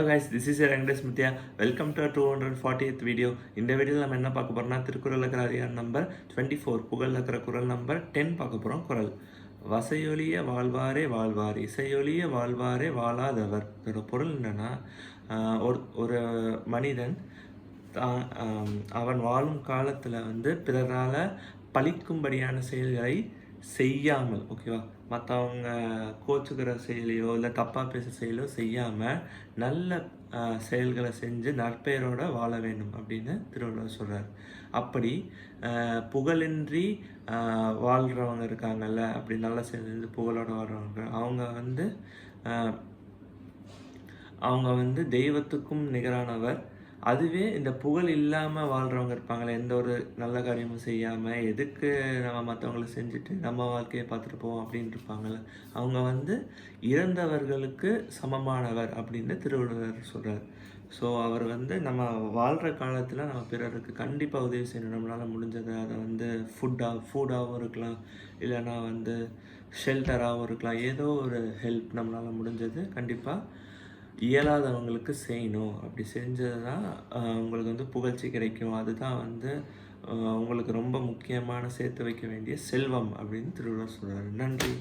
Hello guys, this is your English Mithya. Welcome to our 240th video. இந்த வீடியோவில் நம்ம என்ன பார்க்க போறோம்னா திருக்குறள் இருக்கிற அதிகாரம் நம்பர் 24 புகழ் இருக்கிற குறள் நம்பர் 10 பார்க்க போறோம். குறள் வசையொலிய வாழ்வாரே வாழ்வார், இசையொலிய வாழ்வாரே வாழாதவர். இதோட பொருள் என்னன்னா, ஒரு மனிதன் அவன் வாழும் காலத்தில் பிறரால் பழிக்கும்படியான செயல்களை செய்யாமல், ஓகேவா, மற்றவங்க கோச்சுக்கிற செயலையோ இல்லை தப்பாக பேச செயலோ செய்யாமல் நல்ல செயல்களை செஞ்சு நற்பெயரோடு வாழ வேண்டும் அப்படின்னு திருவள்ளுவர் சொல்கிறார். அப்படி புகழின்றி வாழ்கிறவங்க இருக்காங்கல்ல, அப்படி நல்ல செயல் புகழோடு வாழ்கிறவங்க அவங்க தெய்வத்துக்கும் நிகரானவர். அதுவே இந்த புகழ் இல்லாமல் வாழ்கிறவங்க இருப்பாங்களே, எந்த ஒரு நல்ல காரியமும் செய்யாமல் எதுக்கு நம்ம மற்றவங்களை செஞ்சுட்டு நம்ம வாழ்க்கையை பார்த்துட்டு போவோம் அப்படின்னு இருப்பாங்கள்ல, அவங்க இறந்தவர்களுக்கு சமமானவர் அப்படின்னு திருவள்ளுவர் சொல்கிறார். ஸோ அவர் நம்ம வாழ்கிற காலத்தில் நம்ம பிறருக்கு கண்டிப்பாக உதவி செய்யணும். நம்மளால் முடிஞ்சதை அதை ஃபுட்டாகவும் இருக்கலாம், இல்லைனா ஷெல்டராகவும் இருக்கலாம். ஏதோ ஒரு ஹெல்ப் நம்மளால் முடிஞ்சது கண்டிப்பாக இயலாதவங்களுக்கு செய்யணும். அப்படி செஞ்சது தான் உங்களுக்கு புகழ்ச்சி கிடைக்கும். அதுதான் உங்களுக்கு ரொம்ப முக்கியமான சேர்த்து வைக்க வேண்டிய செல்வம் அப்படின்னு திருவள்ளுவர் சொல்கிறார். நன்றி.